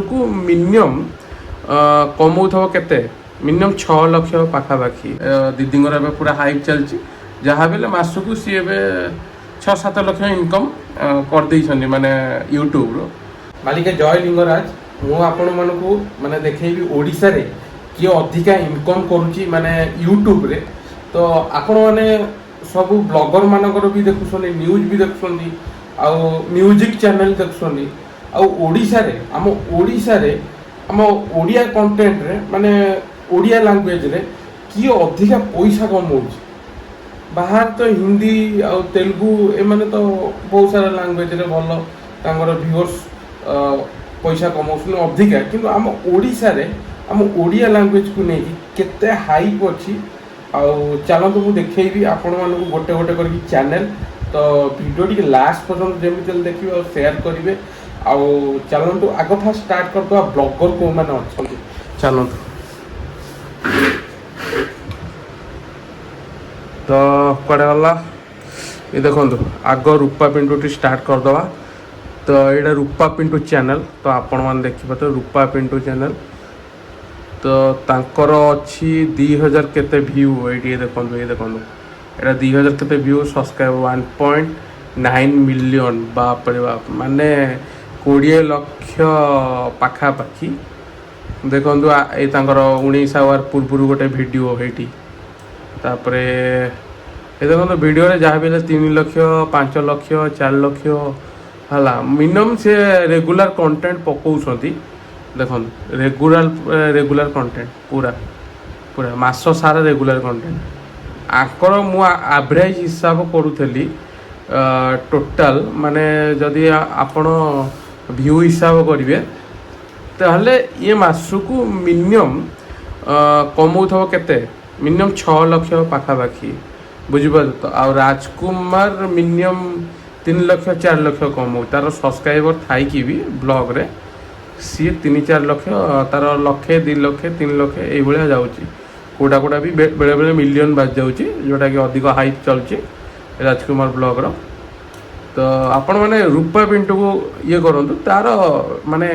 को मिनिमम कमाउथब केते मिनिमम 6 लाख पाखापाखि दीदी पूरा हाइप चलती जहाँ भी मासक सी 6-7 लाख इनकम कर माने यूट्यूब रो मालिक जय लिंगराज मु आपण मानकू माने देखैबी ओडिसा रे किए अधिका इनकम करुची माने यूट्यूब रे तो आपण माने सब ब्लॉगर मानकर भी देखुछनी न्यूज भी देखुछनी आ म्यूजिक चैनल देखुछनी आ ओडिसा रे आम ओडिया कंटेंट रे माने ओडिया लैंग्वेज रे किए अधिका पैसा कमाउछ बाहर तो हिंदी आ तेलुगु ए माने तो बहुत सारा लैंग्वेज रे भलो तांगर व्यूअर्स पैसा कमाउछन अधिका किंतु आम ओडिसा रे आम ओडिया लैंग्वेज को नहीं केते हाइप अछि आ चलतु मु देखैबी आपण मानकू गोटे गोटे करके चैनल तो वीडियो टी लास्ट पर्यंत जेमिति देखिबे और शेयर करिवे आ चलतु आग फास्ट स्टार्ट करदो ब्लॉगर को माने अछंती चलतु तो कड़े गला ये देखो आग रूपा पिंटू टी स्टार्ट करदवा तो यहाँ रूपा पिंटू चैनल तो आपण मैंने देखिए तो रूपा पिंटू चैनल तो तांकर अच्छी 2000 केते व्यू ये देखो यहाँ 2000 केते व्यू सब्सक्राइब 1.9 मिलियन बाप रे बाप माने 20 लाख पाखापाखि देखो ये 19 आवर पूर्व गोटे वीडियो हेटी तापरे ये देखो वीडियो रे जहाँ भी 3 लाख 5 लाख 4 लाख है मिनिमम से रेगुलर कंटेंट पकाउछंती देखो रेगुलर कंटेंट पूरा पूरा मास सारा रेगुलर कंटेंट आकर मु एवरेज हिसाब करूथली टोटल माने जदि आपण व्यू हिसाब करिवे ताहले ये मासकू मिनिमम कमाउथब केते मिनिमम 6 लाख पाखापाखि बुझिपार तो आ राजकुमार मिनिमम 3 लाख 4 लाख कमाऊ तार सब्सक्राइबर थाई कि भी ब्लॉग रे सी 3-4 लाख तार लक्षे 2 लाख 3 लाख ये जाऊँगी कोटा कोटा भी बेले बेले मिलियन बाज जाऊँगी जोटा कि अधिक हाइप चलती राजकुमार ब्लॉग रो तो आपण मैंने रूपा पिंटू को ये करूँ तार माने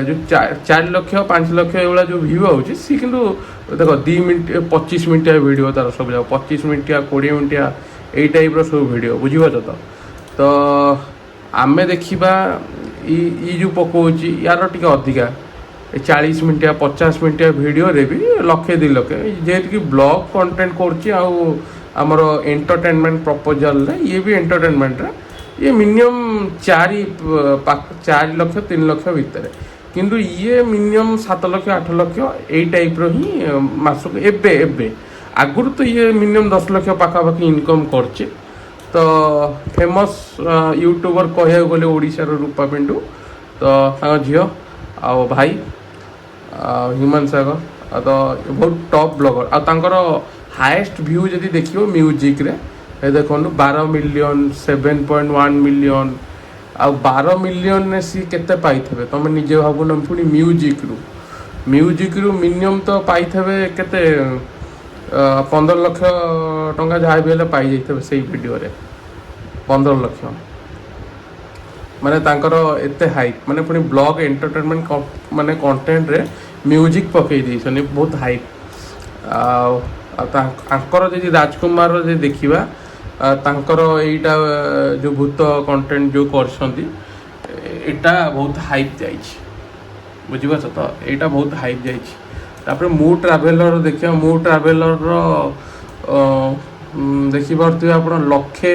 जो 4 लाख 5 लाख ये जो व्यू आउची सी किंतु देखो 2 मिनट 25 मिनट वीडियो तार सब जाओ 25 मिनट 20 मिनट यही टाइप सब वीडियो बुझीपार तो आमे देखिबा ई जो पकाउची यार टिके अधिका 40 मिनट 50 मिनट वीडियो रे भी लक्षे 2 लाख जेहेतु कि ब्लॉग कंटेंट करची आमर एंटरटेनमेंट प्रपोजल रे ये भी एंटरटेनमेंट रे ये मिनिमम 4 लाख 3 लाख भितर किंतु ये मिनिमम 7 लाख 8 लाख यही टाइप रो ही मासक एबे आगुर तो ये मिनिमम 10 लाख पाखापाखि इनकम करचे तो फेमस यूट्यूबर कह गले ओडिशार रूपा पिंटू तो झील आ भाई ह्यूमन सागर तो बहुत top blogger are highest view जदि देखियो म्यूजिक रे देखो 12 मिलियन 7.1 मिलियन आ 12 मिलियन ने सी केते पाइथबे तुम निजे भाबुन पुणी म्यूजिक रु मिनिमम तो पाइथबे केते 15 लाख टंका जहाँ भी हेल्ले पाई जाइए से वीडियो रे 15 लाख माने तांकर एते हाइप माने पुणी ब्लॉग एंटरटेनमेंट माने कंटेंट रे म्यूजिक पकई दी बहुत हाइप आंकर जदि राजकुमार जे देखिबा तांकर एटा जो भूत कंटेंट जो करछंती एटा बहुत हाइप जाइछि बुझिबा तो एटा बहुत हाइप जाइछि तापर मु ट्रैवलर देखिए मु ट्रैवलर देखिए आप लक्षे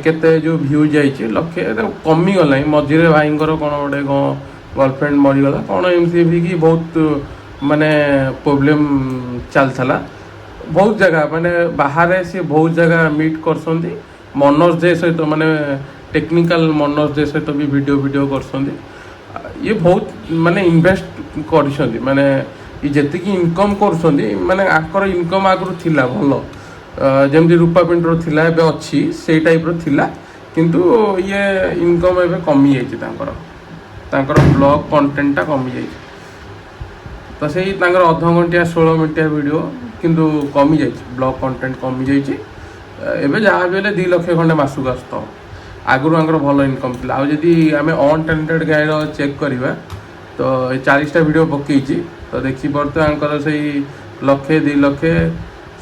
केते जो व्यू जाइए लक्षे कमी गला मझे भाई कौन गोटे गर्लफ्रेंड मरीगला कौन एमती भी कि बहुत माने प्रोब्लेम चलता बहुत जगह माने बाहर सी बहुत जगह मीट करसंती मनोज दे सहित माने टेक्निकल मनोज दे सहित भी वीडियो करसंती ये बहुत माने इन्वेस्ट कर माने जेति इनकम करुँच माने आकर इनकम आगु थिला भल जमती रूपा पिंटू थिला एबे अच्छी से टाइप रो थिला किंतु ये इनकम एबे कमी तांकर ब्लॉग कंटेंटा कमी जाइए तो से अध घंटिया 16 मिनटिया वीडियो किंतु कमी जाइए ब्लॉग कंटेंट कमी जाइए एबे जहाँ भी 2 लाख खंडे मासक आसत आगुरी भल इनकम थी आदि आम अनटेलेंटेड गाइड चेक करवा तो 40टा वीडियो पकईची तो देखिपे आंकर से 1,00,000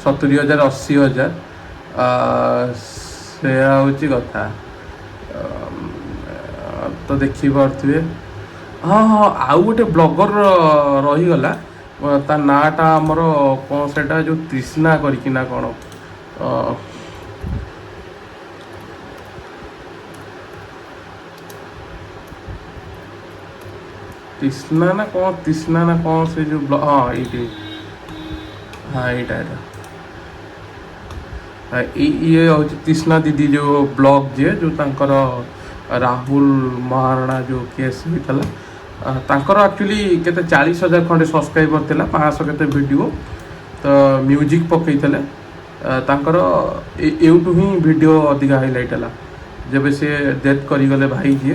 2,70,000 80,000 से हूँ कथा तो देखिपे हाँ हाँ आउ गोटे ब्लॉगर रहीगला ता नाटा आमर कौन से जो तृष्णा करना कौन तृष्णा ना कौन से जो हाँ ये हाँ ये हूँ तृष्णा दीदी जो ब्लॉग जे जो तांकर राहुल महाराणा जो केस होता तांकर एक्चुअली केते 40,000 खंडे सब्सक्राइबर थिला 500 केते वीडियो तो म्यूजिक पकई थे तांकर एउटू ही वीडियो अधिका हाईलाइट है जब से डेथ करीगले भाई जी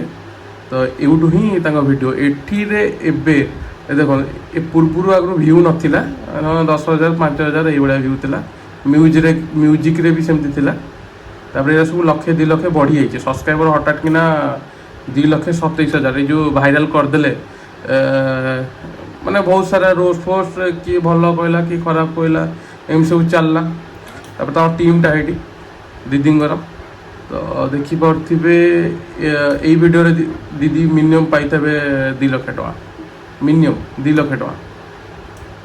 तो एउटू ही तांका वीडियो एठी रे एबे देखो ए पूर्व आगु व्यू नथिला 10,000 5,000 ये भाया व्यू थिला म्यूजिक रे भी सेमती थिला तापर ये सब 1,00,000 2,00,000 बढ़ी जाइए सब्सक्राइबर हठात किना 2,27,000 जो भाइराल करदे माने बहुत सारा रोस्ट फोस्ट कि भल कहला कि खराब कहला एम सब चलला तापर टीमटा है दीदींगर तो देखिपे यही वीडियो रे दीदी मिनिमम पाई 2,00,000 टका मिनिमम 2,00,000 टका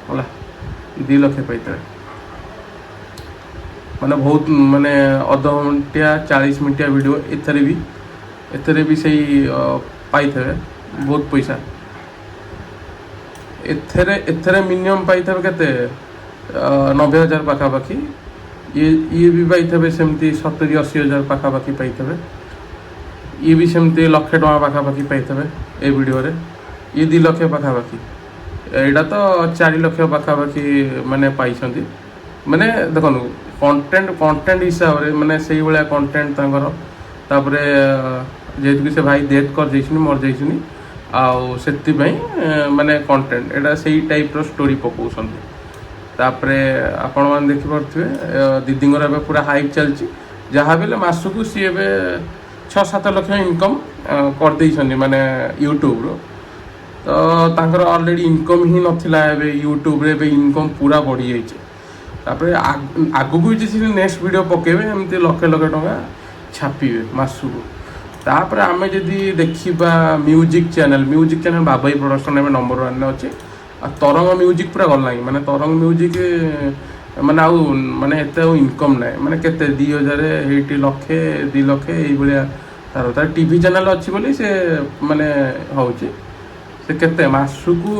है 2,00,000 पाई माने बहुत माने अध घंटिया 40 मिनिटिया वीडियो एथरे भी सही पाई थे बहुत पैसा एथरे मिनिमम पाई थे केते 90,000 पाखापाखी ये भी पाई थे सेमती 70-80,000 पाखापाखी पाई थे ये भी सेमती 1,00,000 टका पाखापाखी पाई थे ए वीडियो रे ये 2,00,000 पाखापाखी एटा तो 4,00,000 पाखापाखी माने पाई माने देखो कंटेंट हिसाब से माने से भाया कंटेंट तापरे जेहेतु कि से भाई डेथ कर जाइछनी मर जाइछनी आउ सेति माने कंटेंट एटा सही टाइप रो स्टोरी पकाउछन तापरे आपण मान देखि परथिबे दीदींगर एबे पूरा हाइप चलची जहाँ भी मासकू सी एबे 6-7 लाख इनकम कर देइछनी माने यूट्यूब रो तो तांकर ऑलरेडी इनकम ही नथिला एबे यूट्यूब रे एबे इनकम पूरा बढ़ी जाइछे तापर आगु भी जी नेक्स्ट वीडियो पकेबे एमती 1,00,000 टका छापिबे मासुकू तापर आमे जदि देखिबा म्यूजिक चैनल बाबाई प्रोडक्शन एबे नंबर 1 ने अछि आ तरंग म्यूजिक पूरा गल नाही माने तरंग म्यूजिक माने आउ माने एते इनकम नाही माने केते 2,000 80 लाख 2 लाख एई बलिया तार टीवी चैनल अछि बोली से माने होउची से केते मासुकू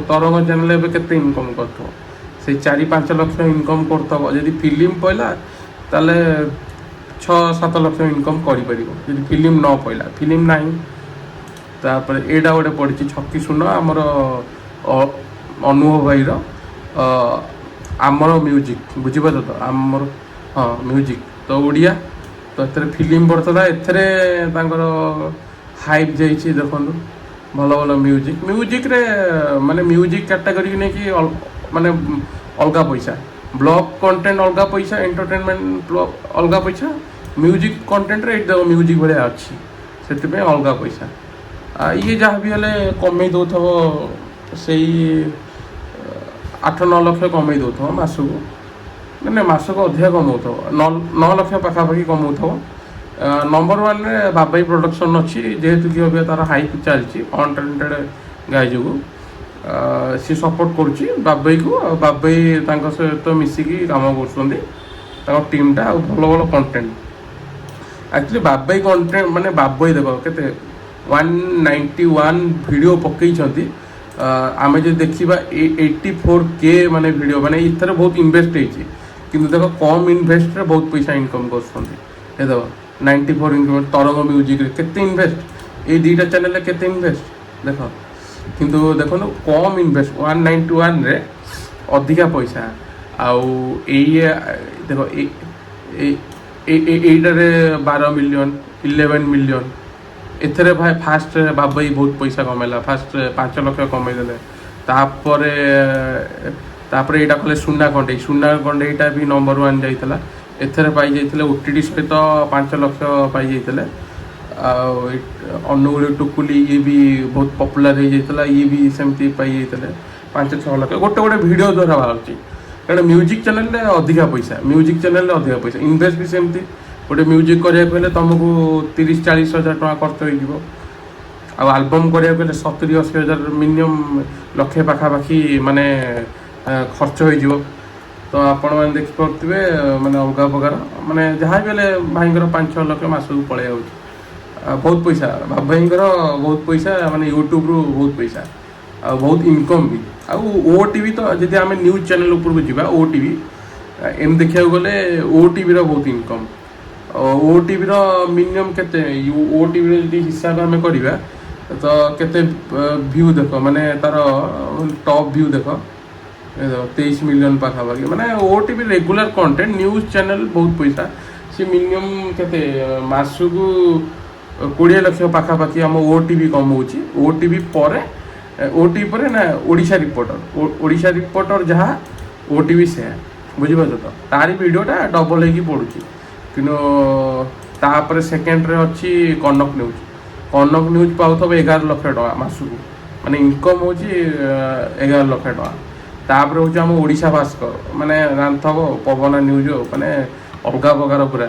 तरंग चैनल एबे केते इनकम करथो से 4-5 लाख इनकम करथबो जदि फिल्म पइला ताले 6-7 लाख इनकम करि परिबो जदि फिल्म न पइला फिल्म नाही तापर एडा गोटे पड़ी छक्की सुन आमर अनुभव भाई आमर म्यूजिक बुझीपार तो आमर हाँ म्यूजिक तो ओडिया तो एथरे फिल्म पड़ता एथरे तांकर हाइप जाइए देखो भल भल म्यूजिक रे माने म्यूजिक कैटेगरी नहीं कि माने अलग पैसा ब्लॉग कंटेंट अलग पैसा एंटरटेनमेंट अलग पैसा म्यूजिक कंटेंट रे देखो म्यूजिक भाया अच्छी से अलग पैसा ये जहाँ भी हेल्ले कमे दौथब से 8-9 लाख कमे दौथब मासको ना मासक अधिका कमाउथब 9 लाख पाखापाखि कमाउथब नंबर 1 रे बाबाई प्रोडक्शन अच्छी जेहेतु कि अभी तार हाइप चलती कंटेंटेड गाय जो सी सपोर्ट करुच्ची बाबाई को बाबाई सहित मिसिकी काम कर टीमटा भल भल कंटेंट एक्चुअली बाबाई कंटेंट माने बाबाई देख के 191 वीडियो पकई आमे जो देखा 84K माने वीडियो माने इथर बहुत इन्वेस्ट होती किंतु देख कम इन्वेस्ट रे बहुत पैसा इनकम कर देख 94 इनकम तरंग म्यूजिक रे केते इन्वेस्ट ये 2टा चैनल केते इन्वेस्ट देख किंतु देखो कम इन्वेस्ट 191 रे अधिका पैसा आउ देखो एटारे 12 मिलियन 11 मिलियन एथरे भाई फास्ट बाबाई बहुत पैसा कमेला फास्ट 5 लाख कमेदेले तापर यहाँ कले सुना कंडे भी नंबर 1 जाइला एथरे पाई जाइले ओटीटी सहित 5 लाख पाई जाइले ଅନୁଗୁଳ ଟୁକୁଲି ଇଏ ବି ବହୁତ ପପୁଲାର ହେଇଯାଇଥିଲା, ଇଏ ବି ସେମିତି ପାଇଯାଇଥିଲେ 5-6 ଲକ୍ଷ ଗୋଟେ ଗୋଟେ ଭିଡ଼ିଓ ଦ୍ୱାରା ବାହାରୁଛି। କାରଣ ମ୍ୟୁଜିକ୍ ଚ୍ୟାନେଲରେ ଅଧିକା ପଇସା, ମ୍ୟୁଜିକ୍ ଚ୍ୟାନେଲରେ ଅଧିକା ପଇସା ଇନଭେଷ୍ଟ ବି ସେମିତି। ଗୋଟେ ମ୍ୟୁଜିକ୍ କରିବାକୁ ହେଲେ ତୁମକୁ 30-40 ହଜାର ଟଙ୍କା ଖର୍ଚ୍ଚ ହେଇଯିବ, ଆଉ ଆଲବମ୍ କରିବାକୁ ହେଲେ 70-80 ହଜାର ମିନିମମ୍ ଲକ୍ଷେ ପାଖାପାଖି ମାନେ ଖର୍ଚ୍ଚ ହେଇଯିବ। ତ ଆପଣମାନେ ଦେଖିପାରୁଥିବେ ମାନେ ଅଲଗା ପ୍ରକାର ମାନେ ଯାହା ବି ହେଲେ ଭାଇଙ୍କର 5-6 ଲକ୍ଷ ମାସକୁ ପଳେଇ ଯାଉଛି। ବହୁତ ପଇସା ବାବୁ ଭାଇଙ୍କର, ବହୁତ ପଇସା ମାନେ ୟୁଟ୍ୟୁବରୁ ବହୁତ ପଇସା ଆଉ ବହୁତ ଇନକମ୍ ବି। ଆଉ OTV ତ ଯଦି ଆମେ ନ୍ୟୁଜ୍ ଚ୍ୟାନେଲ୍ ଉପରକୁ ଯିବା, OTV ଏମିତି ଦେଖିବାକୁ ଗଲେ OTVର ବହୁତ ଇନକମ୍। OTVର ମିନିମମ୍ କେତେ, OTVର ଯଦି ହିସାବ ଆମେ କରିବା ତ କେତେ ଭ୍ୟୁ ଦେଖ, ମାନେ ତାର ଟପ୍ ଭ୍ୟୁ ଦେଖ 23 ମିଲିୟନ୍ ପାଖାପାଖି। ମାନେ OTV regular content news channel ବହୁତ ପଇସା। ସେ ମିନିମମ୍ କେତେ ମାସକୁ 20 ଲକ୍ଷ ପାଖାପାଖି ଆମ OTV କମଉଛି। OTV ପରେ ନା ଓଡ଼ିଶା ରିପୋର୍ଟର ଯାହା OTV ସେୟା, ବୁଝିପାରୁଛ ତ? ତାରି ଭିଡ଼ିଓଟା ଡବଲ୍ ହେଇକି ପଡ଼ୁଛି। କିନ୍ତୁ ତାପରେ ସେକେଣ୍ଡରେ ଅଛି କନକ ନ୍ୟୁଜ୍ ପାଉଥିବ 11 ଲକ୍ଷ ଟଙ୍କା ମାସକୁ, ମାନେ ଇନକମ୍ ହେଉଛି 11 ଲକ୍ଷ ଟଙ୍କା। ତାପରେ ହେଉଛି ଆମ ଓଡ଼ିଶା ଭାସ୍କର, ମାନେ ଜାଣିଥିବ ପବନ ନ୍ୟୁଜ୍, ମାନେ ଅଲଗା ପ୍ରକାର ପୁରା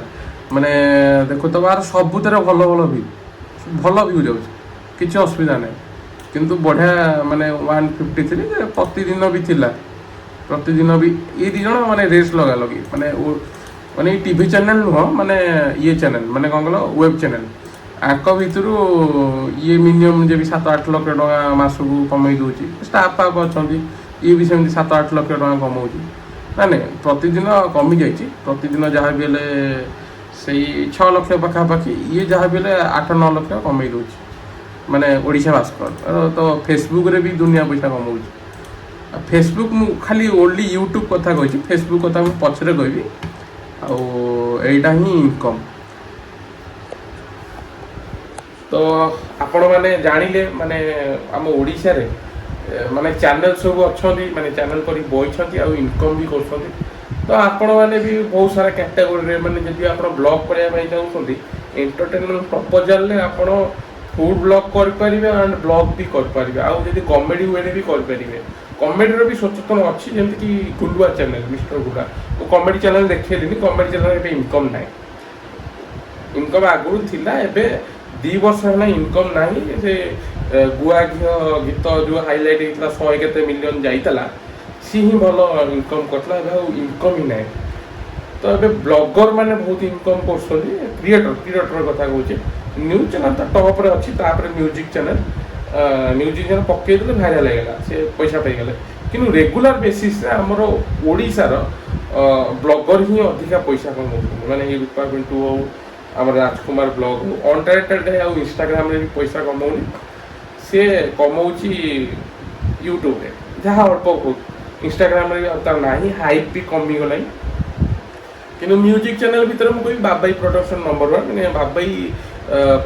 ମାନେ ଦେଖୁଥିବ ଆର ସବୁଥିରେ ଭଲ ଭ୍ୟୁ ଯାଉଛି, କିଛି ଅସୁବିଧା ନାହିଁ। କିନ୍ତୁ ବଢ଼ିଆ ମାନେ 153 ଯେ ପ୍ରତିଦିନ ବି ଥିଲା, ପ୍ରତିଦିନ ବି ଏଇ ଦୁଇ ଜଣ ମାନେ ରେସ୍ ଲଗାଲଗି ମାନେ ଏଇ TV ଚ୍ୟାନେଲ୍ ନୁହଁ, ମାନେ ଇଏ ଚ୍ୟାନେଲ୍ ମାନେ କ'ଣ କହିଲ ୱେବ୍ ଚ୍ୟାନେଲ୍। ଆଙ୍କ ଭିତରୁ ଇଏ ମିନିମମ୍ ଯେ ବି 7-8 ଲକ୍ଷ ଟଙ୍କା ମାସକୁ କମେଇ ଦେଉଛି। ଷ୍ଟାଫ୍ ଅଛନ୍ତି, ଇଏ ବି ସେମିତି 7-8 ଲକ୍ଷ ଟଙ୍କା କମାଉଛି। ନାଇଁ ପ୍ରତିଦିନ କମିଯାଇଛି, ପ୍ରତିଦିନ ଯାହା ବି ହେଲେ ସେଇ 6 ଲକ୍ଷ ପାଖାପାଖି, ଇଏ ଯାହା ବି ହେଲେ 8-9 ଲକ୍ଷ କମେଇ ଦେଉଛି ମାନେ ଓଡ଼ିଶା ଭାସ୍କର। ତ ଫେସବୁକ୍ରେ ବି ଦୁନିଆ ପଇସା କମାଉଛି। ଫେସବୁକ୍ ମୁଁ ଖାଲି ଓନ୍ଲି ୟୁଟ୍ୟୁବ୍ କଥା କହିଛି, ଫେସବୁକ୍ କଥା ମୁଁ ପଛରେ କହିବି। ଆଉ ଏଇଟା ହିଁ ଇନକମ୍। ତ ଆପଣମାନେ ଜାଣିଲେ ମାନେ ଆମ ଓଡ଼ିଶାରେ ମାନେ ଚ୍ୟାନେଲ୍ ସବୁ ଅଛନ୍ତି, ମାନେ ଚ୍ୟାନେଲ୍ କରି ବଇଛନ୍ତି ଆଉ ଇନକମ୍ ବି କରୁଛନ୍ତି। ତ ଆପଣମାନେ ବି ବହୁତ ସାରା କ୍ୟାଟାଗୋରୀରେ, ମାନେ ଯଦି ଆପଣ ବ୍ଲଗ୍ କରିବା ପାଇଁ ଚାହୁଁଛନ୍ତି ଏଣ୍ଟରଟେନମେଣ୍ଟ ପ୍ରପୋଜାଲ୍ରେ ଆପଣ ଫୁଡ୍ ବ୍ଲଗ୍ କରିପାରିବେ ଆଣ୍ଡ ବ୍ଲଗ୍ ବି କରିପାରିବେ। ଆଉ ଯଦି କମେଡ଼ି ୱେରେ ବି କରିପାରିବେ। କମେଡ଼ିର ବି ସଚେତନ ଅଛି, ଯେମିତିକି ଗୁଲୁଆ ଚ୍ୟାନେଲ୍, ମିଷ୍ଟର ଗୁଲା। ମୁଁ କମେଡ଼ି ଚ୍ୟାନେଲ୍ ଦେଖେଇଲିନି, କମେଡ଼ି ଚ୍ୟାନେଲ୍ ଏବେ ଇନକମ୍ ନାହିଁ। ଇନକମ୍ ଆଗରୁ ଥିଲା, ଏବେ 2 ବର୍ଷ ହେଲା ଇନକମ୍ ନାହିଁ। ସେ ଗୁଆ ଘିଅ ଗୀତ ଯେଉଁ ହାଇଲାଇଟ୍ ହେଇଥିଲା 100 କେତେ ମିଲିୟନ୍ ଯାଇଥିଲା, ସିଏ ହିଁ ଭଲ ଇନକମ୍ କରିଥିଲା। ଏବେ ଆଉ ଇନକମ୍ ହିଁ ନାହିଁ। ତ ଏବେ ବ୍ଲଗର ମାନେ ବହୁତ ଇନକମ୍ କରୁଛନ୍ତି। କ୍ରିଏଟର କଥା କହୁଛି। ନ୍ୟୁଜ୍ ଚ୍ୟାନେଲ୍ ତ ଟପ୍ରେ ଅଛି, ତାପରେ ମ୍ୟୁଜିକ୍ ଚ୍ୟାନେଲ୍ ପକେଇଦେଲେ ଭାଇରାଲ୍ ହେଇଗଲା, ସେ ପଇସା ପାଇଗଲେ। କିନ୍ତୁ ରେଗୁଲାର ବେସିସ୍ରେ ଆମର ଓଡ଼ିଶାର ବ୍ଲଗର ହିଁ ଅଧିକା ପଇସା କମାଉଛନ୍ତି। ମାନେ ଏଇ ରୂପା ପିଣ୍ଟୁ ହଉ, ଆମର ରାଜକୁମାର ବ୍ଲଗ୍ ହଉ, ଅନଟାଇଟେଡ୍ ଆଉ ଇନଷ୍ଟାଗ୍ରାମରେ ବି ପଇସା କମାଉନି, ସେ କମାଉଛି ୟୁଟ୍ୟୁବରେ ଯାହା ଅଳ୍ପ ବହୁତ। ଇନଷ୍ଟାଗ୍ରାମରେ ବି ଆଉ ତାର ନାହିଁ, ହାଇପ୍ ବି କମିଗଲାଣି। କିନ୍ତୁ ମ୍ୟୁଜିକ୍ ଚ୍ୟାନେଲ୍ ଭିତରେ ମୁଁ କହିବି ବାବାଇ ପ୍ରଡକ୍ସନ୍ ନମ୍ବର 1। ମାନେ ବାବାଇ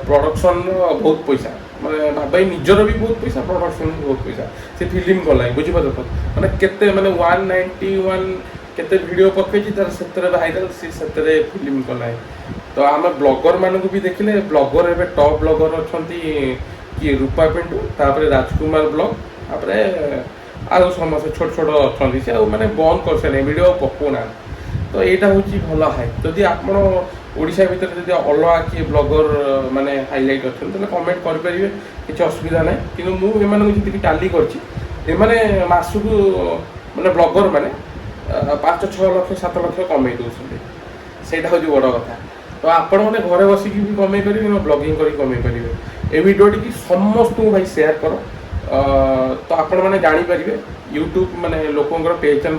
ପ୍ରଡକ୍ସନ୍ର ବହୁତ ପଇସା, ମାନେ ବାବାଇ ନିଜର ବି ବହୁତ ପଇସା, ପ୍ରଡକ୍ସନ୍ ବି ବହୁତ ପଇସା। ସେ ଫିଲ୍ମ କଲାଣି, ବୁଝିପାରୁଛ ତ? ମାନେ କେତେ ମାନେ 191 କେତେ ଭିଡ଼ିଓ ପକେଇଛି, ତାର ସେଥିରେ ଭାଇରାଲ୍, ସେ ସେଥିରେ ଫିଲ୍ମ କଲାଣି। ତ ଆମେ ବ୍ଲଗର ମାନଙ୍କୁ ବି ଦେଖିଲେ, ବ୍ଲଗର ଏବେ ଟପ୍ ବ୍ଲଗର ଅଛନ୍ତି କିଏ, ରୂପା ପିଣ୍ଟୁ, ତାପରେ ରାଜକୁମାର ବ୍ଲଗ୍, ତାପରେ ଆଉ ସମସ୍ତେ ଛୋଟ ଅଛନ୍ତି। ସେ ଆଉ ମାନେ ବନ୍ଦ କରିସାରିଲେଣି, ଭିଡ଼ିଓ ଆଉ ପକାଉନାହାନ୍ତି। ତ ଏଇଟା ହେଉଛି ଭଲ ହାଇ। ଯଦି ଆପଣ ଓଡ଼ିଶା ଭିତରେ ଯଦି ଅଲଗା କିଏ ବ୍ଲଗର ମାନେ ହାଇଲାଇଟ୍ ଅଛନ୍ତି, ତାହେଲେ କମେଣ୍ଟ କରିପାରିବେ, କିଛି ଅସୁବିଧା ନାହିଁ। କିନ୍ତୁ ମୁଁ ଏମାନଙ୍କୁ ଯେତିକି ଟାଲି କରିଛି, ଏମାନେ ମାସକୁ ମାନେ ବ୍ଲଗର ମାନେ 5-6 ଲକ୍ଷ 7 ଲକ୍ଷ କମେଇ ଦେଉଛନ୍ତି। ସେଇଟା ହେଉଛି ବଡ଼ କଥା। ତ ଆପଣମାନେ ଘରେ ବସିକି ବି କମେଇ ପାରିବେ କିମ୍ବା ବ୍ଲଗିଂ କରିକି କମେଇ ପାରିବେ। ଏ ଭିଡ଼ିଓଟିକି ସମସ୍ତଙ୍କୁ ଭାଇ ସେୟାର କର। ତ ଆପଣମାନେ ଜାଣିପାରିବେ ୟୁଟ୍ୟୁବ୍ ମାନେ ଲୋକଙ୍କର ପେହଚାନ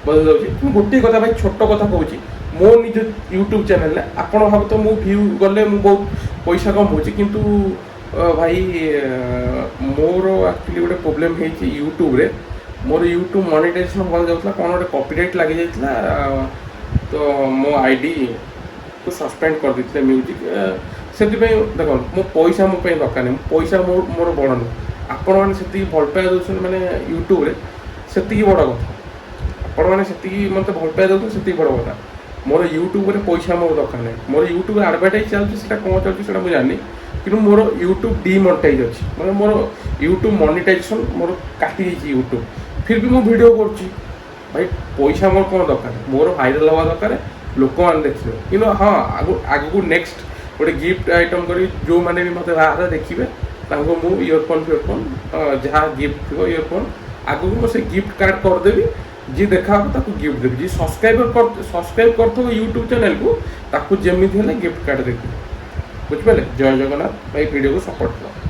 ବଦଳି ଯାଉଛି। କିନ୍ତୁ ଗୋଟିଏ କଥା ଭାଇ, ଛୋଟ କଥା କହୁଛି, ମୋ ନିଜ ୟୁଟ୍ୟୁବ୍ ଚ୍ୟାନେଲ୍ରେ ଆପଣ ଭାବୁଥିବେ ମୁଁ ଭ୍ୟୁ ଗଲେ ମୁଁ ବହୁତ ପଇସା କମଉଛି, କିନ୍ତୁ ଭାଇ ମୋର ଆକ୍ଚୁଆଲି ଗୋଟେ ପ୍ରୋବ୍ଲେମ୍ ହେଇଛି ୟୁଟ୍ୟୁବ୍ରେ। ମୋର ୟୁଟ୍ୟୁବ୍ ମନିଟାଇଜେସନ୍ ଭଲ ଯାଉଥିଲା, କ'ଣ ଗୋଟେ କପିରାଇଟ୍ ଲାଗିଯାଇଥିଲା, ତ ମୋ ଆଇଡ଼ିକୁ ସସ୍ପେଣ୍ଡ କରିଦେଇଥିଲେ ମ୍ୟୁଜିକ୍। ସେଥିପାଇଁ ଦେଖନ୍ତୁ, ମୋ ପଇସା ମୋ ପାଇଁ ଦରକାର ନାହିଁ, ପଇସା ମୋର ବଡ଼ ନୁହେଁ। ଆପଣମାନେ ସେତିକି ଭଲ ପାଇବା ଦେଉଛନ୍ତି ମାନେ ୟୁଟ୍ୟୁବ୍ରେ, ସେତିକି ବଡ଼ କଥା। ଆପଣମାନେ ସେତିକି ମୋତେ ଭଲ ପାଇବା ଦେଉଛନ୍ତି, ସେତିକି ବଡ଼ କଥା। ମୋର ୟୁଟ୍ୟୁବ୍ରେ ପଇସା ମୋର ଦରକାର ନାହିଁ। ମୋର ୟୁଟ୍ୟୁବ୍ରେ ଆଡ଼ଭର୍ଟାଇଜ୍ ଚାଲୁଛି, ସେଇଟା କ'ଣ ଚାଲୁଛି ସେଇଟା ମୁଁ ଜାଣିନି। କିନ୍ତୁ ମୋର ୟୁଟ୍ୟୁବ୍ ଡିମନିଟାଇଜ୍ ଅଛି, ମାନେ ମୋର ୟୁଟ୍ୟୁବ୍ ମନିଟାଇଜେସନ୍ ମୋର କାଟି ଦେଇଛି ୟୁଟ୍ୟୁବ୍, ଫିର୍ ବି ମୁଁ ଭିଡ଼ିଓ କରୁଛି। ଭାଇ ପଇସା ମୋର କ'ଣ ଦରକାର, ମୋର ଭାଇରାଲ୍ ହେବା ଦରକାର, ଲୋକମାନେ ଦେଖିବେ। କିନ୍ତୁ ହଁ ଆଗକୁ ନେକ୍ସଟ ଗୋଟେ ଗିଫ୍ଟ ଆଇଟମ୍ କରି ଯେଉଁମାନେ ବି ମୋତେ ବାହାରେ ଦେଖିବେ ତାଙ୍କୁ ମୁଁ ଇୟରଫୋନ୍ ଯାହା ଗିଫ୍ଟ ଥିବ ଇୟରଫୋନ୍ ଆଗକୁ ମୁଁ ସେ ଗିଫ୍ଟ କାର୍ଡ଼ କରିଦେବି। ଯିଏ ଦେଖା ହେବ ତାକୁ ଗିଫ୍ଟ ଦେବି, ଯିଏ ସବସ୍କ୍ରାଇବ୍ କରିଥିବ ୟୁଟ୍ୟୁବ୍ ଚ୍ୟାନେଲକୁ ତାକୁ ଯେମିତି ହେଲେ ଗିଫ୍ଟ କାର୍ଡ଼ ଦେବି। ବୁଝିପାରିଲେ? ଜୟ ଜଗନ୍ନାଥ। ଭାଇ ଭିଡ଼ିଓକୁ ସପୋର୍ଟ କର।